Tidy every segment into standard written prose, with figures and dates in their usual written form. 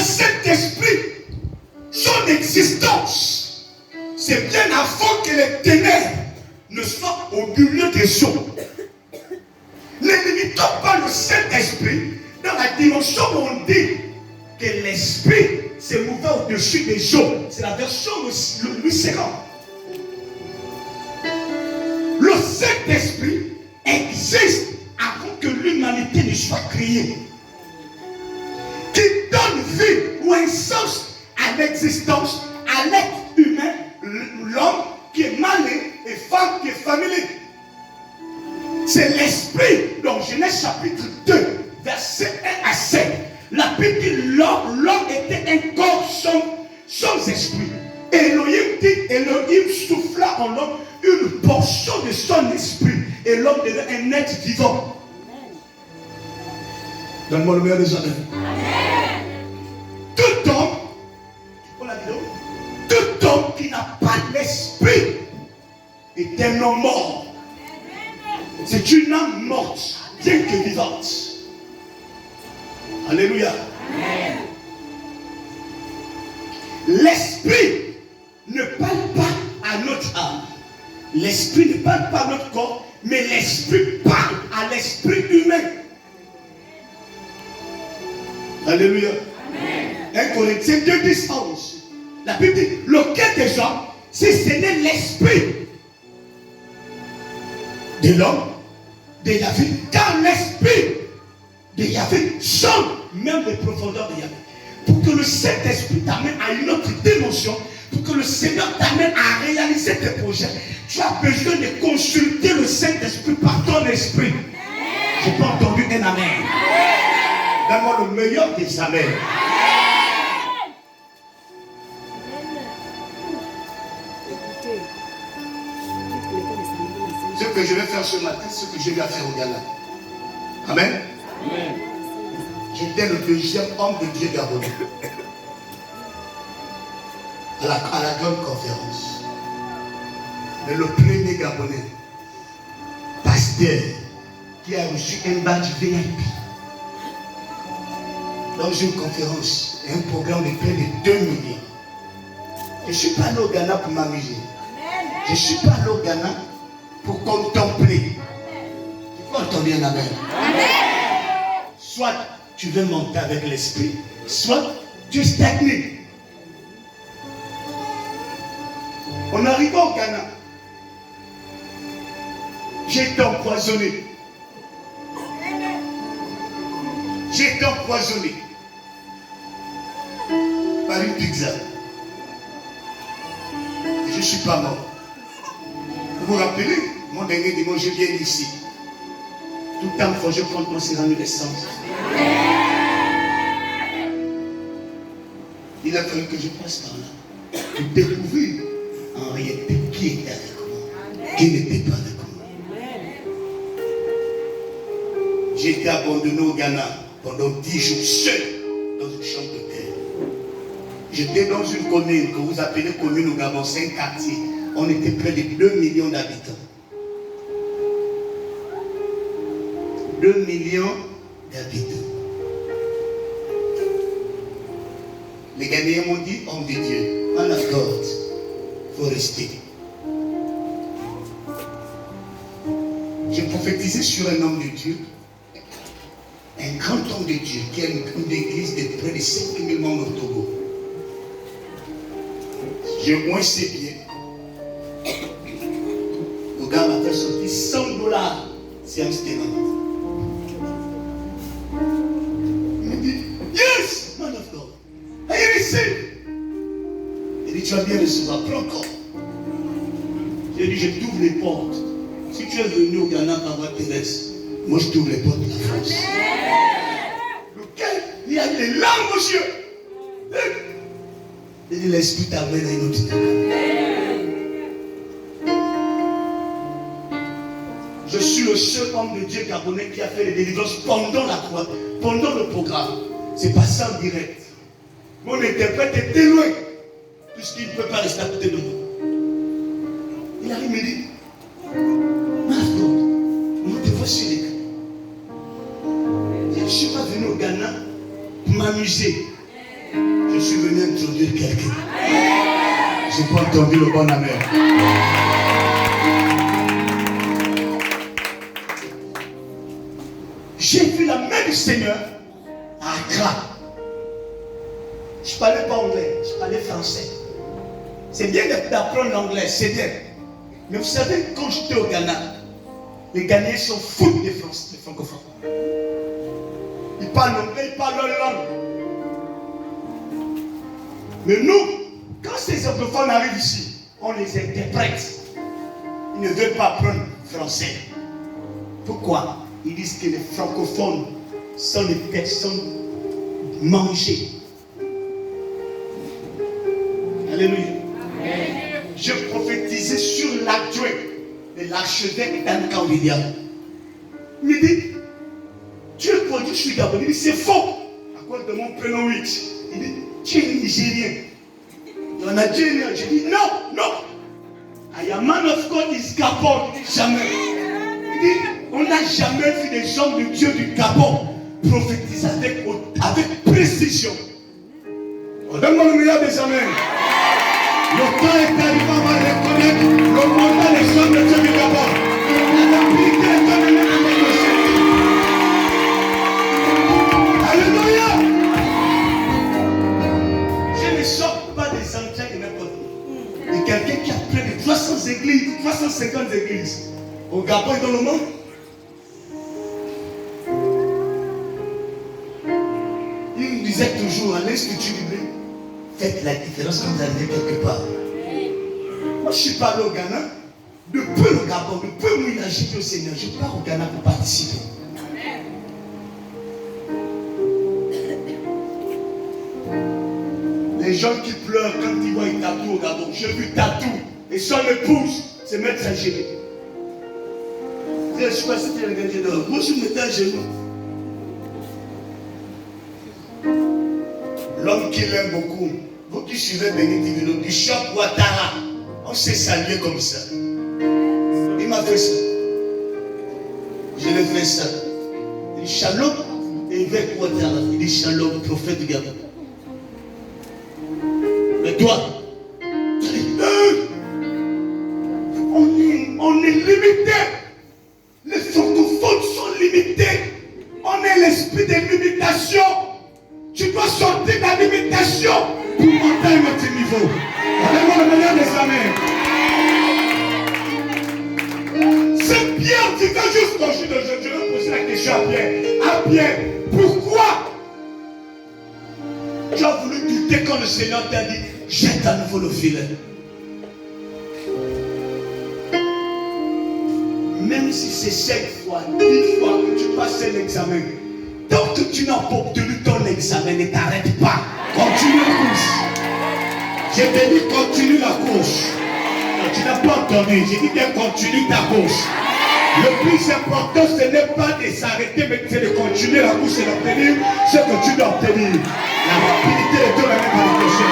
Saint-Esprit, son existence, c'est bien avant que les ténèbres ne soient au milieu des eaux. Ne limitons pas le Saint-Esprit dans la dimension où on dit que l'Esprit s'est mouvé au-dessus des eaux. C'est la version Louis Séran. Le Saint-Esprit existe avant que l'humanité ne soit créée. Qui donne vie ou un sens à l'existence, à l'être humain, l'homme qui est mâle et femme qui est familier. C'est l'Esprit. Dans Genèse chapitre 2, verset 1 à 7. La Bible dit l'homme était un corps sans esprit. Elohim dit, Elohim souffla en l'homme une portion de son esprit. Et l'homme devient un être vivant. Donne-moi le meilleur des années. Tout homme, tout homme qui n'a pas l'esprit est un homme mort. C'est une âme morte, bien que vivante. Alléluia. L'esprit ne parle pas à notre âme. L'esprit ne parle pas à notre corps, mais l'esprit parle à l'esprit humain. Alléluia. 1 Corinthiens 2, 10, 11. La Bible dit, le cœur des gens, si ce n'est l'esprit de l'homme, de Yahvé, car l'esprit de Yahvé sonde même les profondeurs de Yahvé. Pour que le Saint-Esprit t'amène à une autre dimension, pour que le Seigneur t'amène à réaliser tes projets, tu as besoin de consulter le Saint-Esprit par ton esprit. Je n'ai pas entendu un amen. Donne-moi le meilleur des amens. Ce que je vais faire ce matin, ce que j'ai eu à faire au Ghana. Amen. Amen. J'étais le deuxième homme de Dieu gabonais. À la grande conférence. Mais le premier Gabonais, pasteur, qui a reçu un badge VIP dans une conférence, un programme de près de 2 millions. Je ne suis pas allé au Ghana pour m'amuser. Je ne suis pas allé au Ghana pour contempler. Tu peux entendre un amen. Soit tu veux monter avec l'esprit, soit tu stagnes. On arrive au Ghana. J'ai été empoisonné. J'ai été empoisonné par une pizza. Et je ne suis pas mort. Vous vous rappelez, mon dernier dimanche, je viens ici. Tout le temps, quand je prends mon sérum d'essence. Il a fallu que je passe par là pour découvrir en réalité qui était avec moi, qui n'était pas avec moi. J'ai été abandonné au Ghana pendant 10 jours seul dans une chambre de terre. J'étais dans une commune que vous appelez commune au Gabon, c'est un quartier. On était près de 2 millions d'habitants. 2 millions d'habitants. Les Ghanéens m'ont dit, homme de Dieu, man of God, il faut rester. J'ai prophétisé sur un homme de Dieu, un grand homme de Dieu, qui a une église de près de 5000 membres au Togo. J'ai moins ses pieds. Le gars m'a fait sortir $100. C'est Amsterdam. Il m'a dit, yes, man of God. I receive. Il dit, tu vas bien recevoir, prends encore. J'ai dit, je t'ouvre les portes. Si tu es venu au Ghana par voie terrestre, moi je t'ouvre les portes de la France. Lequel il y a les larmes aux yeux. Il dit, l'esprit t'amène à une autre dimension. Je suis le seul homme de Dieu gabonais qui a fait les délivrances pendant la croix, pendant le programme. C'est pas ça en direct. Mon interprète était loin, puisqu'il ne peut pas rester à côté de moi. Il arrive et me dit, Marco, on te voit sur l'écran. Je ne suis pas venu au Ghana pour m'amuser. Je suis venu introduire quelqu'un. Je n'ai pas entendu le bon amen. J'ai vu la main du Seigneur à Accra. Je ne parlais pas anglais, je parlais français. C'est bien d'apprendre l'anglais, c'est bien. Mais vous savez, quand j'étais au Ghana, les Ghanéens sont fous des francophones. Ils parlent anglais, ils parlent leur langue. Mais nous, quand ces anglophones arrivent ici, on les interprète. Ils ne veulent pas apprendre français. Pourquoi? Ils disent que les francophones sont des personnes mangées. Alléluia. Amen. Je prophétisais sur l'adjoint de l'archevêque d'Anka William. Il me dit, tu es produit, je suis Gabonais. Il dit, c'est faux. À cause de mon prénom 8. Il dit, tu es Nigérien. Il y en a Nigérien. J'ai dit, non, non. I am man of God is Gabon. Il dit, jamais. Il dit, on n'a jamais vu des hommes de Dieu du Gabon prophétiser avec précision. Donne-moi le meilleur des amens. Le temps est arrivé, on va reconnaître le mandat des hommes de Dieu du Gabon. La nobilité est donnée de notre Alléluia. Je ne sors pas des anciens de n'importe où. Il y a quelqu'un qui a près de 300 églises, 350 églises au Gabon et dans le monde. Il me disait toujours à l'Institut biblique, faites la différence quand vous arrivez quelque part. Moi, je ne suis pas allé au Ghana. De peu le Gabon, de peu où il a dit au Seigneur, je pars au Ghana pour participer. Les gens qui pleurent quand ils voient un tatou au Gabon. J'ai vu tatou et son épouse se mettre à genoux. Je ne sais pas si tu as regardé dehors. Moi, je me mettais à genoux. L'homme qu'il aime beaucoup, vous qui suivez Béni Divino, Bishop Ouattara, on s'est salué comme ça. Il m'a fait ça. Je l'ai fait ça. Il dit Shalom, et il veut Ouattara. Il dit Shalom, prophète du Gabon. Mais toi, on est limité. Les francophones sont limités. On est l'esprit de limitation. Tu dois sortir de la limitation pour monter à un autre niveau. Regardez-moi le meilleur des amens. C'est Pierre qui fait juste quand je vais poser la question à Pierre. À Pierre, pourquoi tu as voulu douter quand le Seigneur t'a dit jette à nouveau le filet? Même si c'est 7 fois, 10 fois que tu passes un examen, tant que tu n'as pas obtenu ton examen, ne t'arrête pas. Continue la course. J'ai dit continue la course. Non, tu n'as pas entendu. J'ai dit continue ta course. Le plus important, ce n'est pas de s'arrêter, mais c'est de continuer la course et d'obtenir ce que tu dois obtenir. La rapidité est de la même manifestation.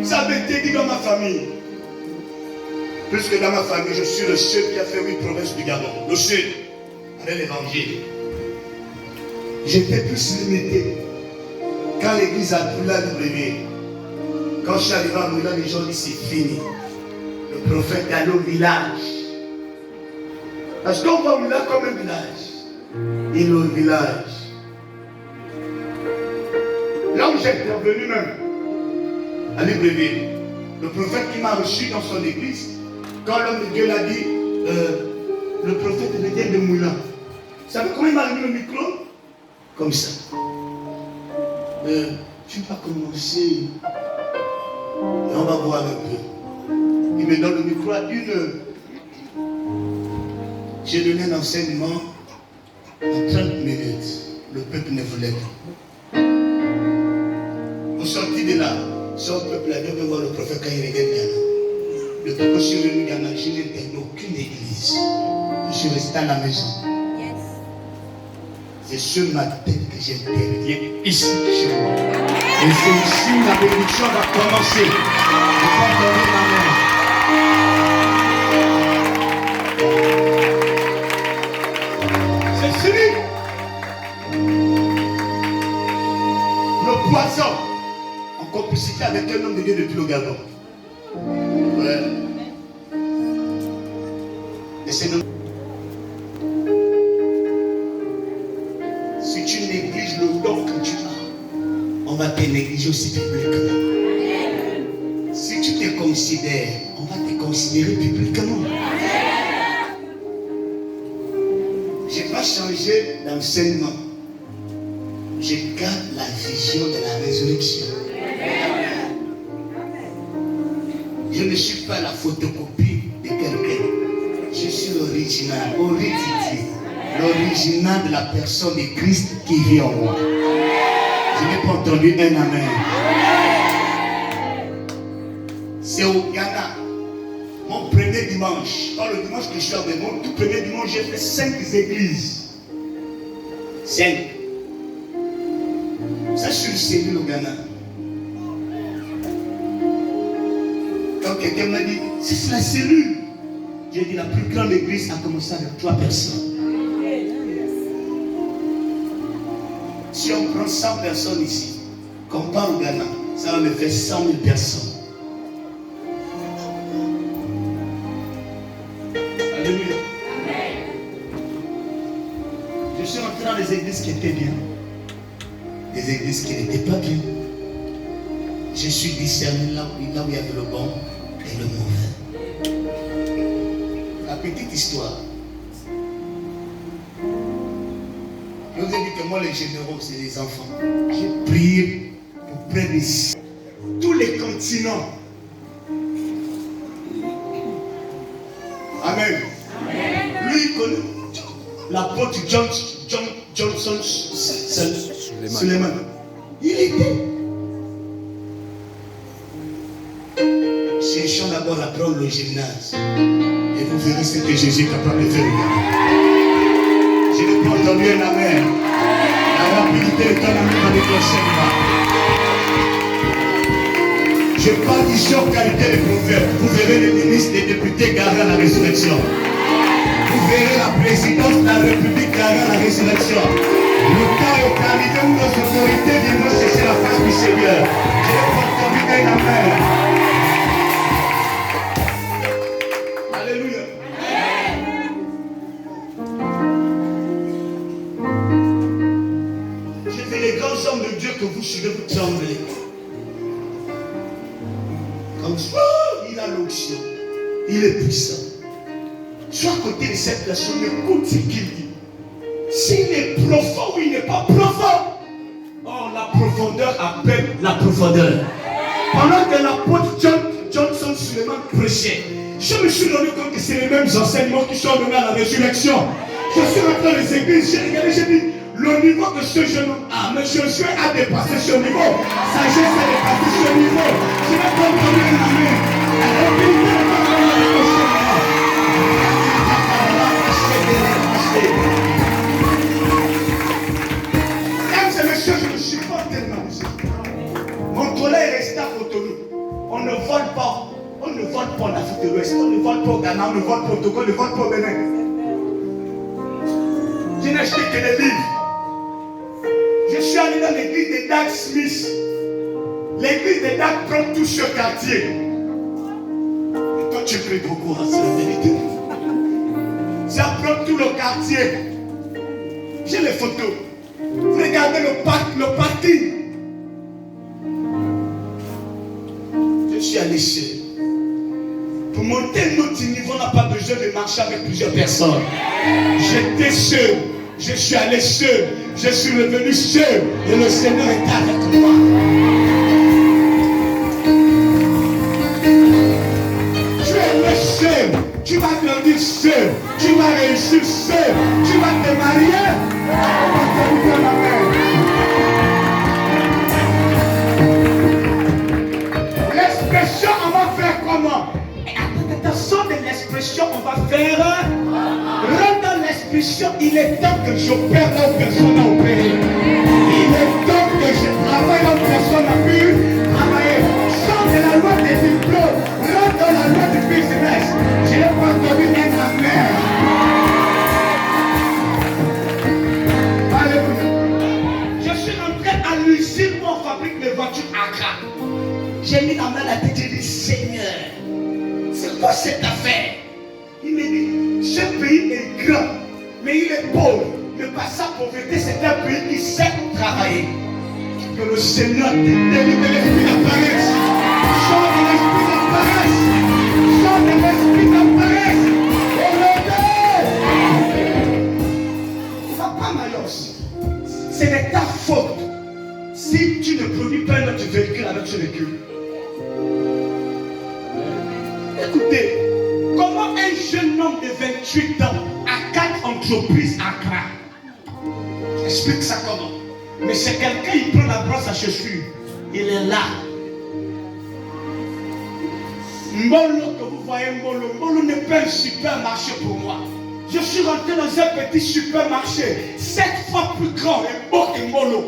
Ça avait été dit dans ma famille. Puisque dans ma famille, je suis le seul qui a fait 8 provinces du Gabon. Le seul, avec l'évangile. J'étais plus limité. Quand l'église a brûlé à W, quand je suis arrivé à Moula, les gens disent c'est fini. Le prophète est allé au village. Parce qu'on voit Moula comme un village. Il est au village. Là où j'ai intervenu même, à Libreville, le prophète qui m'a reçu dans son église, quand l'homme de Dieu l'a dit, le prophète vient de Moulin. Vous savez comment il m'a mis le micro? Comme ça. Tu vas commencer. Et on va voir un peu. Il me donne le micro à 1 heure. J'ai donné un enseignement à 30 minutes. Le peuple ne voulait pas. Au sorti de là, son peuple a dû voir le prophète quand il regarde Ghana. Le peuple je suis venu Ghana, je n'ai interdit aucune église. Je suis resté à la maison. C'est sur ma tête que j'interviens ici chez moi. Et c'est ici où la bénédiction va commencer. Je vais donner ma main. C'est fini. 3 ans en complicité avec un homme de Dieu depuis le Gabon. Ouais. Et c'est nous. Si tu négliges le don que tu as, on va te négliger aussi publiquement. Si tu te considères, on va te considérer publiquement. Je n'ai pas changé d'enseignement. Je garde la vision de la résurrection. Je ne suis pas la photocopie de quelqu'un. Je suis l'original, l'original de la personne de Christ qui vit en moi. Je n'ai pas entendu un amen. C'est au Ghana. Mon premier dimanche, pas le dimanche que je suis avec mon tout premier dimanche, j'ai fait 5 églises. 5. Ça, je suis une cellule au Ghana. Quand quelqu'un m'a dit, c'est la cellule. J'ai dit, la plus grande église a commencé avec 3 personnes. Si on prend 100 personnes ici, qu'on part au Ghana, ça va me faire 100 000 personnes. Alléluia. Je suis entré dans les églises qui étaient bien, des églises qui n'étaient pas bien. Je suis discerné là où il y avait le bon et le mauvais. La petite histoire. Je vous ai dit que moi, les généraux, c'est les enfants. J'ai prié pour près de tous les continents. Amen. Lui, il connaît l'apôtre Johnson Suleiman. Il était. Cherchons d'abord à prendre le gymnase. Et vous verrez ce que Jésus est capable de faire. Je n'ai pas entendu un amen. La rapidité est un ami dans les prochaines mois. Je parle ici en qualité de prophète. Vous verrez les ministres, les députés garder la résurrection. Vous verrez la présidence de la République garder la résurrection. Le temps est arrivé où nos autorités viendront chercher la face du Seigneur. Je n'ai pas entendu un amen. Alléluia. J'ai fait les grands hommes de Dieu que vous suivez, vous tremblez. Comme ça, il a l'onction. Il est puissant. Sois à côté de cette personne, écoute ce qu'il dit. S'il est profond ou il n'est pas profond. Oh, la profondeur appelle la profondeur. Pendant que l'apôtre Johnson Suleiman prêchait, je me suis rendu compte que c'est les mêmes enseignements qui sont donnés à la résurrection. Je suis rentré dans les églises, j'ai regardé, j'ai dit, le niveau que ce jeune homme a, mais Josué a dépassé ce niveau. Sagesse a dépassé ce niveau. Je n'ai pas entendu un amen. Mesdames et messieurs, je ne suis pas tellement musée. Mon collègue est resté à Cotonou. On ne vole pas. On ne vole pas en Afrique de l'Ouest. On ne vole pas au Ghana. On ne vole pas au Togo. On ne vole pas au Bénin. Je n'ai acheté que des livres. Je suis allé dans l'église de Dag Smith. L'église de Dag prend tout ce quartier. Et toi, tu pries beaucoup, hein, c'est la vérité. Ça prend tout le quartier. J'ai les photos. Regardez le parking. Je suis allé seul. Pour monter notre niveau, on n'a pas besoin de marcher avec plusieurs personnes. J'étais seul. Je suis allé seul. Je suis revenu seul. Et le Seigneur est avec moi. Tu es né seul. Tu vas grandir seul. Tu vas réussir seul. Tu vas te marier. L'expression, on va faire comment? Attention de l'expression, on va faire. Rentre l'expression, il est temps que j'opère là où personne n'a opéré. Il est temps que je travaille là où personne n'a pu travailler. Sors de la loi des diplômes, rentre dans la loi du business. Je n'ai pas entendu un amen. Alléluia. Je suis rentré à l'usine où on fabrique les J'ai mis la main à la tête, j'ai dit Seigneur, c'est quoi cette affaire? Il me dit, ce pays est grand, mais il est pauvre. Mais par sa pauvreté, c'est un pays qui sait travailler. Que le Seigneur te délivre de l'esprit de paresse. Sors de l'esprit de paresse. Sors de l'esprit de paresse. Papa Mayos, ce n'est ta faute si tu ne produis pas un autre véhicule avec ce véhicule. Écoutez, comment un jeune homme de 28 ans a 4 entreprises à Accra? J'explique ça comment. Mais c'est quelqu'un, il prend la brosse à chaussures. Il est là. Mbolo que vous voyez, Mbolo n'est pas un supermarché pour moi. Je suis rentré dans un petit supermarché, 7 fois plus grand et beau que Mbolo.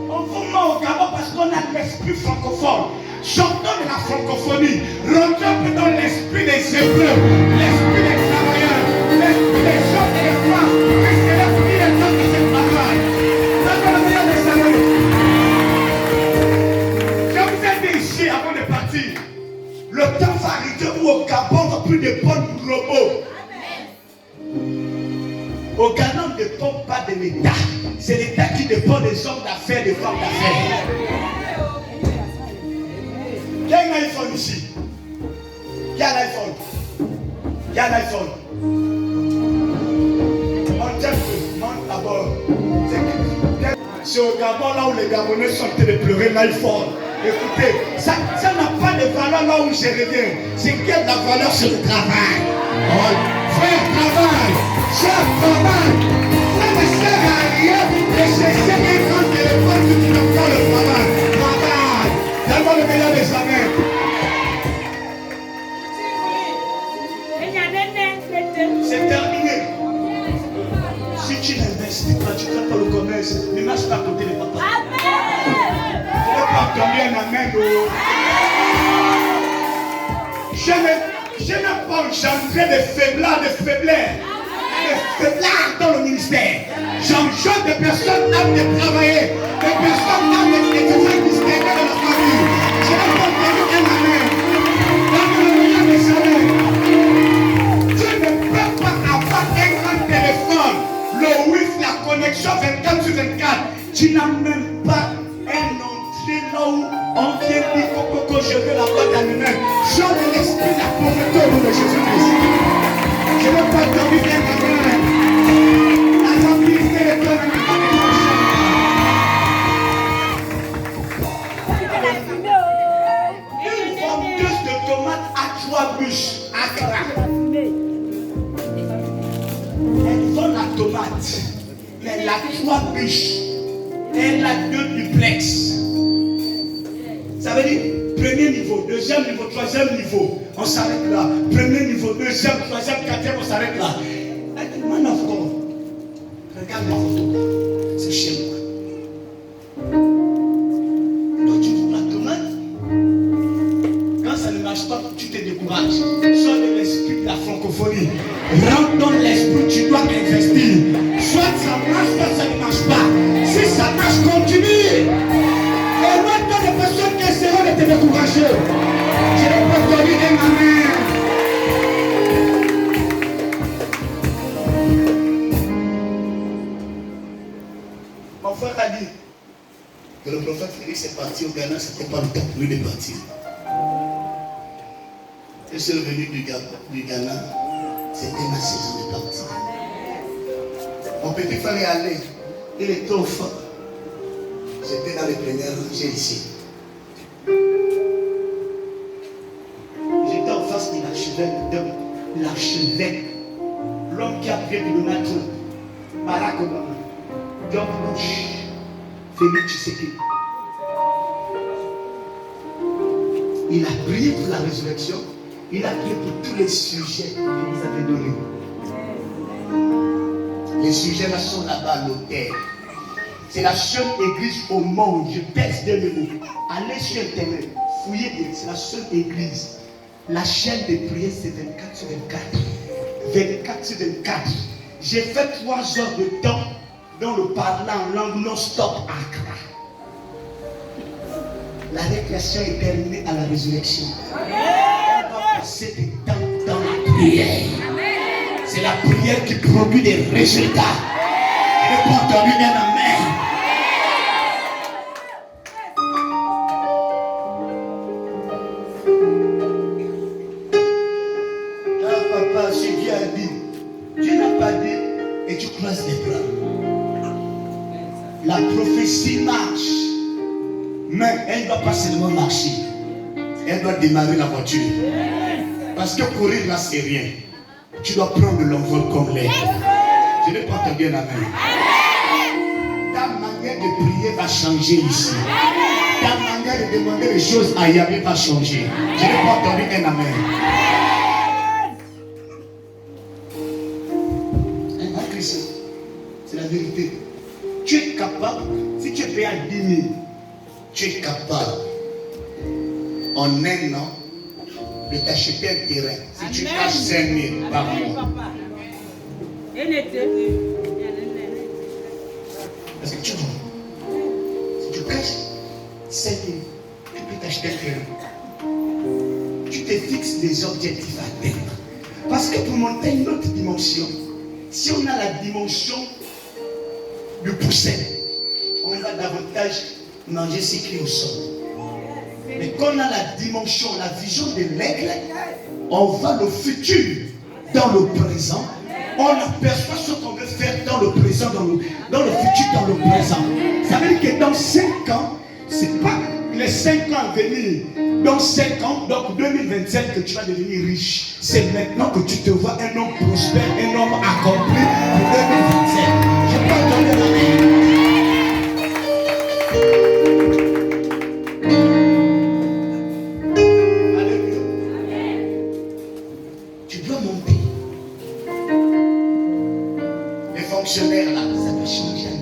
On vous met au Gabon parce qu'on a l'esprit francophone. Sortons de la francophonie, rentrons dans l'esprit des Hébreux, l'esprit des travailleurs, l'esprit des hommes et des femmes, puisque l'esprit des hommes qui se travaillent. D'accord, le meilleur des années. Je vous ai dit ici avant de partir, le temps va arriver où au Gabon on n'a plus de bonnes robots. Au Ghana, on ne dépend pas de l'État. C'est l'État qui dépend des hommes d'affaires, des femmes d'affaires. Il y a un iPhone ici. Il y a un iPhone. Il y a un iPhone. Monte d'abord. C'est au Gabon là où les Gabonais sont en train de pleurer l'iPhone. Écoutez, ça n'a pas de valeur là où je reviens. C'est qu'il y a de la valeur sur le travail. Frère, travail. Cher travail. Ça ne sert à rien de chercher un grand téléphone que tu n'as pas le travail. Travail. Donne-moi le meilleur des années. C'est terminé. Si tu n'investis pas, tu ne fais pas le commerce. Ne marche pas à côté de papa. Amen. Je n'ai pas entendu un amen. Je n'ai pas engendré de faiblesse. Des faiblesses dans le ministère. J'engendre des personnes aptes de travailler. Des personnes aptes de distinguer dans la famille. Je n'ai pas entendu un amen. Dans le meilleur des salaires. Tu ne peux pas avoir un grand téléphone, le wifi, la connexion 24 sur 24. Tu n'as même pas un entrée là où on vient dire que je veux la boîte à lui-même. J'en ai l'esprit de la pauvreté au nom de Jésus-Christ. Je n'ai pas entendu bien ma mère. La famille est le cœur de ma Une vendeuse de tomates à 3 bûches à Accra. Elle vend la tomate, mais elle a 3 bûches. Elle a 2 duplex. Ça veut dire premier niveau, deuxième niveau, troisième niveau. On s'arrête là. Premier niveau, deuxième, troisième, quatrième, on s'arrête là. Elle dit, man of God, regarde la photo. C'est chez moi. Toi, tu trouves la tomate. Quand ça ne marche pas, tu te décourages. Sois de l'esprit de la francophonie. Rentre dans l'esprit, tu dois investir. Soit ça marche, soit ça ne marche pas. Si ça marche, continue. Et maintenant, les personnes qui essaieront de te décourager. Je n'ai pas entendu de ma mère. Mon frère a dit que le prophète Félix est parti au Ghana, ce n'était pas le temps pour lui de partir. Je suis revenu du Ghana, c'était ma saison de partir. Mon petit frère est allé, il était au fond. J'étais dans les premières rangées ici. J'étais en face de l'archevêque, l'homme qui a pris de Donald Trump, Barack Obama, George Bush, Félix Tshisekedi. Il a prié pour la résurrection, il a prié pour tous les sujets qu'il nous avait donnés. Les sujets là sont là-bas à l'hôtel. C'est la seule église au monde, je pèse des mots. Allez sur Internet, fouillez bien, c'est la seule église. La chaîne de prière, c'est 24 sur 24. 24 sur 24. J'ai fait 3 heures de temps dans le parler en langue non-stop à Accra. La récréation est terminée à la résurrection. On va passer du temps dans la prière. C'est la prière qui produit des résultats. Je n'ai pas entendu un amen. Là, papa, si Dieu a dit, Dieu n'a pas dit, et tu croises les bras. La prophétie marche, mais elle ne doit pas seulement marcher. Elle doit démarrer la voiture. Parce que courir là, c'est rien. Tu dois prendre l'envol comme l'air. Je n'ai pas entendu un amen. Ta manière de prier va changer ici. Ta manière de demander les choses à Yahweh va changer. Je n'ai pas entendu un amen. Un chrétien, c'est la vérité. Tu es capable, si tu es payé à 10 000, tu es capable en un an de t'acheter un terrain. Si tu caches 5 000 par mois. Parce que tu vois, si tu caches 5 000, tu peux t'acheter un terrain. Tu te fixes des objectifs à atteindre. Parce que pour monter une autre dimension, si on a la dimension du pousset, on va davantage manger ce qui au sol. Mais quand on a la dimension, la vision de l'aigle, on va le futur dans le présent. On aperçoit ce qu'on veut faire dans le présent, dans le futur, dans le présent. Ça veut dire que dans 5 ans, ce n'est pas les 5 ans à venir. Dans 5 ans, donc 2027, que tu vas devenir riche. C'est maintenant que tu te vois un homme prospère, un homme accompli pour 2027. Je peux entendre la main. Là, ça va changer.